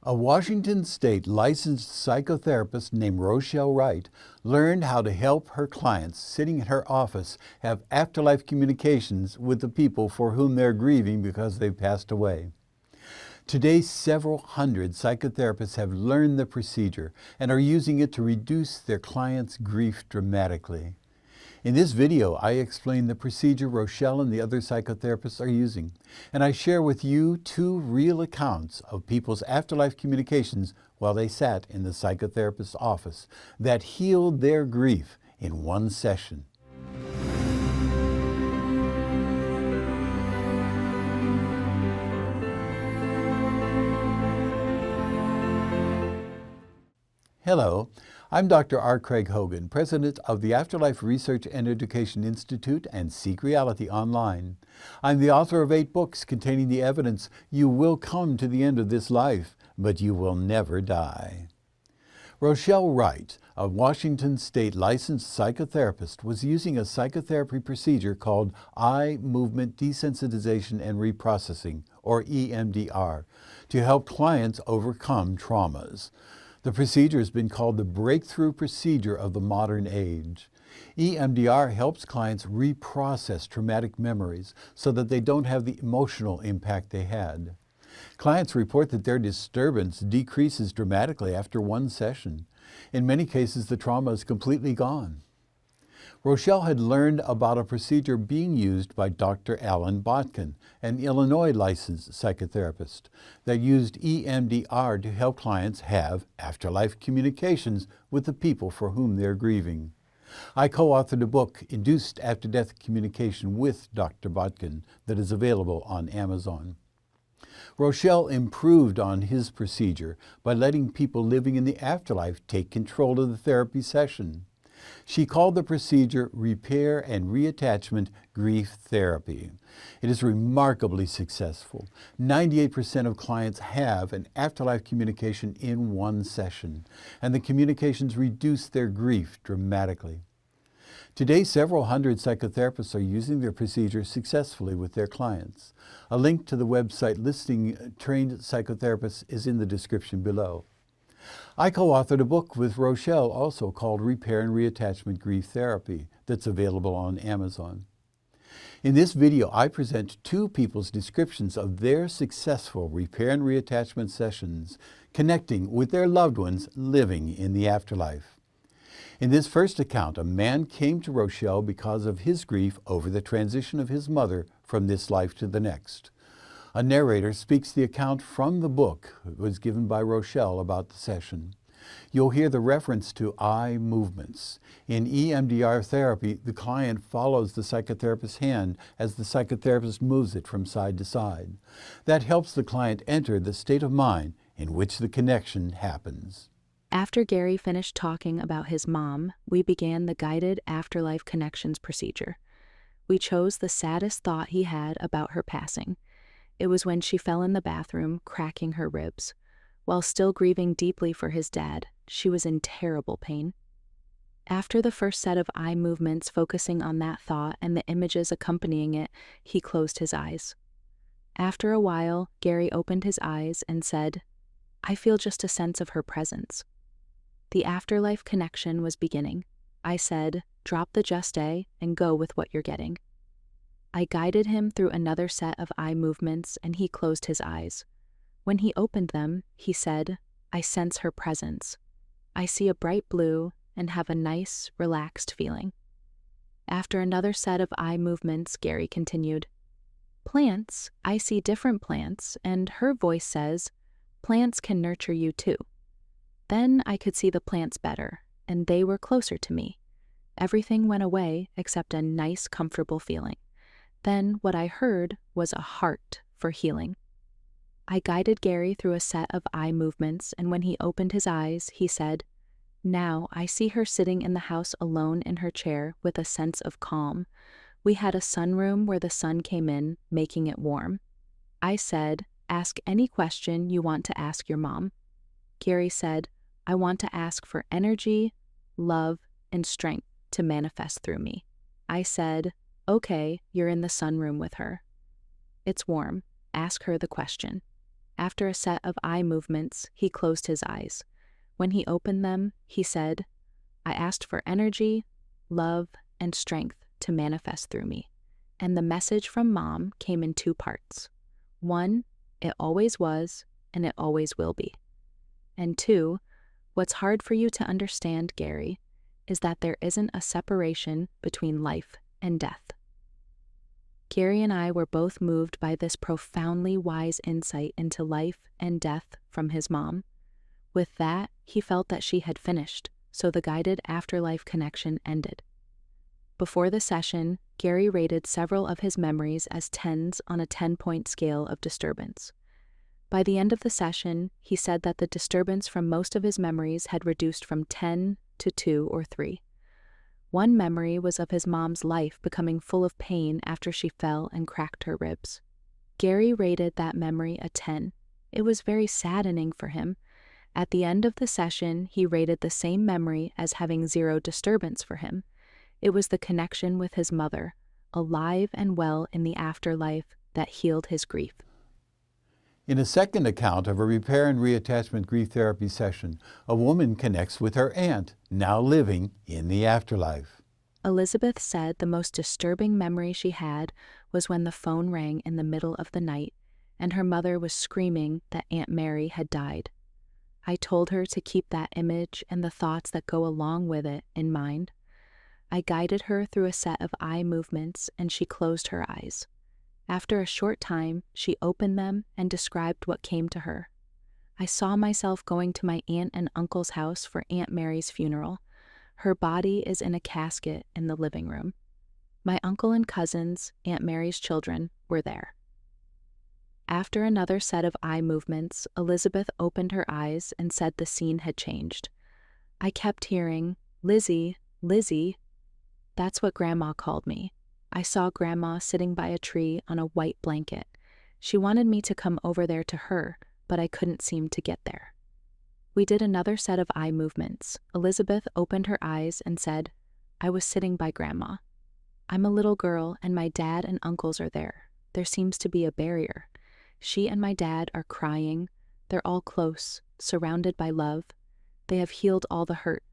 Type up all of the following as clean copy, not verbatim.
A Washington State licensed psychotherapist named Rochelle Wright learned how to help her clients sitting in her office have afterlife communications with the people for whom they're grieving because they've passed away. Today, several hundred psychotherapists have learned the procedure and are using it to reduce their clients' grief dramatically. In this video, I explain the procedure Rochelle and the other psychotherapists are using, and I share with you two real accounts of people's afterlife communications while they sat in the psychotherapist's office that healed their grief in one session. Hello, I'm Dr. R. Craig Hogan, President of the Afterlife Research and Education Institute and Seek Reality Online. I'm the author of 8 books containing the evidence you will come to the end of this life, but you will never die. Rochelle Wright, a Washington State licensed psychotherapist, was using a psychotherapy procedure called eye movement desensitization and reprocessing, or EMDR, to help clients overcome traumas. The procedure has been called the breakthrough procedure of the modern age. EMDR helps clients reprocess traumatic memories so that they don't have the emotional impact they had. Clients report that their disturbance decreases dramatically after one session. In many cases, the trauma is completely gone. Rochelle had learned about a procedure being used by Dr. Alan Botkin, an Illinois licensed psychotherapist, that used EMDR to help clients have afterlife communications with the people for whom they're grieving. I co-authored a book, Induced After-Death Communication with Dr. Botkin, that is available on Amazon. Rochelle improved on his procedure by letting people living in the afterlife take control of the therapy session. She called the procedure Repair and Reattachment Grief Therapy. It is remarkably successful. 98% of clients have an afterlife communication in one session, and the communications reduce their grief dramatically. Today, several hundred psychotherapists are using their procedure successfully with their clients. A link to the website listing trained psychotherapists is in the description below. I co-authored a book with Rochelle also called Repair and Reattachment Grief Therapy that's available on Amazon. In this video, I present two people's descriptions of their successful repair and reattachment sessions, connecting with their loved ones living in the afterlife. In this first account, a man came to Rochelle because of his grief over the transition of his mother from this life to the next. A narrator speaks the account from the book that was given by Rochelle about the session. You'll hear the reference to eye movements. In EMDR therapy, the client follows the psychotherapist's hand as the psychotherapist moves it from side to side. That helps the client enter the state of mind in which the connection happens. After Gary finished talking about his mom, we began the guided afterlife connections procedure. We chose the saddest thought he had about her passing. It was when she fell in the bathroom, cracking her ribs. While still grieving deeply for his dad, she was in terrible pain. After the first set of eye movements focusing on that thought and the images accompanying it, he closed his eyes. After a while, Gary opened his eyes and said, "I feel just a sense of her presence." The afterlife connection was beginning. I said, "Drop the just a and go with what you're getting." I guided him through another set of eye movements and he closed his eyes. When he opened them, he said, "I sense her presence. I see a bright blue and have a nice, relaxed feeling." After another set of eye movements, Gary continued, "Plants, I see different plants, and her voice says, 'Plants can nurture you too.' Then I could see the plants better, and they were closer to me. Everything went away except a nice, comfortable feeling. Then what I heard was a heart for healing." I guided Gary through a set of eye movements, and when he opened his eyes, he said, "Now I see her sitting in the house alone in her chair with a sense of calm. We had a sunroom where the sun came in, making it warm." I said, "Ask any question you want to ask your mom." Gary said, "I want to ask for energy, love, and strength to manifest through me." I said, "Okay, you're in the sunroom with her. It's warm. Ask her the question." After a set of eye movements, he closed his eyes. When he opened them, he said, "I asked for energy, love, and strength to manifest through me." And the message from Mom came in two parts. One, it always was, and it always will be. And two, what's hard for you to understand, Gary, is that there isn't a separation between life and death. Gary and I were both moved by this profoundly wise insight into life and death from his mom. With that, he felt that she had finished, so the guided afterlife connection ended. Before the session, Gary rated several of his memories as 10s on a 10-point scale of disturbance. By the end of the session, he said that the disturbance from most of his memories had reduced from 10 to 2 or 3. One memory was of his mom's life becoming full of pain after she fell and cracked her ribs. Gary rated that memory a 10. It was very saddening for him. At the end of the session, he rated the same memory as having 0 disturbance for him. It was the connection with his mother, alive and well in the afterlife, that healed his grief. In a second account of a repair and reattachment grief therapy session, a woman connects with her aunt, now living in the afterlife. Elizabeth said the most disturbing memory she had was when the phone rang in the middle of the night and her mother was screaming that Aunt Mary had died. I told her to keep that image and the thoughts that go along with it in mind. I guided her through a set of eye movements and she closed her eyes. After a short time, she opened them and described what came to her. I saw myself going to my aunt and uncle's house for Aunt Mary's funeral. Her body is in a casket in the living room. My uncle and cousins, Aunt Mary's children, were there. After another set of eye movements, Elizabeth opened her eyes and said the scene had changed. I kept hearing, "Lizzie, Lizzie." That's what Grandma called me. I saw Grandma sitting by a tree on a white blanket. She wanted me to come over there to her, but I couldn't seem to get there. We did another set of eye movements. Elizabeth opened her eyes and said, "I was sitting by Grandma. I'm a little girl and my dad and uncles are there. There seems to be a barrier. She and my dad are crying. They're all close, surrounded by love. They have healed all the hurt.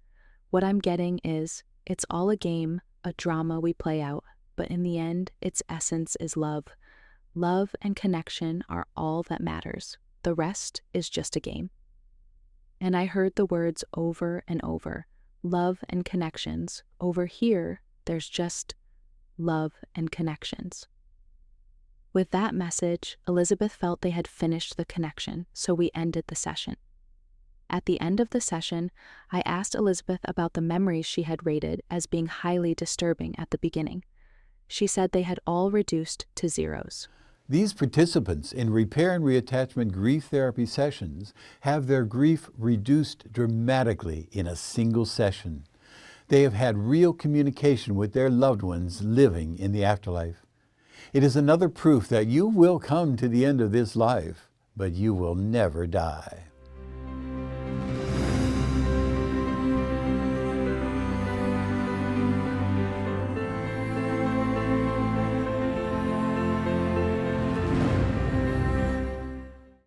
What I'm getting is, it's all a game, a drama we play out. But in the end, its essence is love. Love and connection are all that matters. The rest is just a game." And I heard the words over and over. Love and connections. Over here, there's just love and connections. With that message, Elizabeth felt they had finished the connection, so we ended the session. At the end of the session, I asked Elizabeth about the memories she had rated as being highly disturbing at the beginning. She said they had all reduced to 0s. These participants in repair and reattachment grief therapy sessions have their grief reduced dramatically in a single session. They have had real communication with their loved ones living in the afterlife. It is another proof that you will come to the end of this life, but you will never die.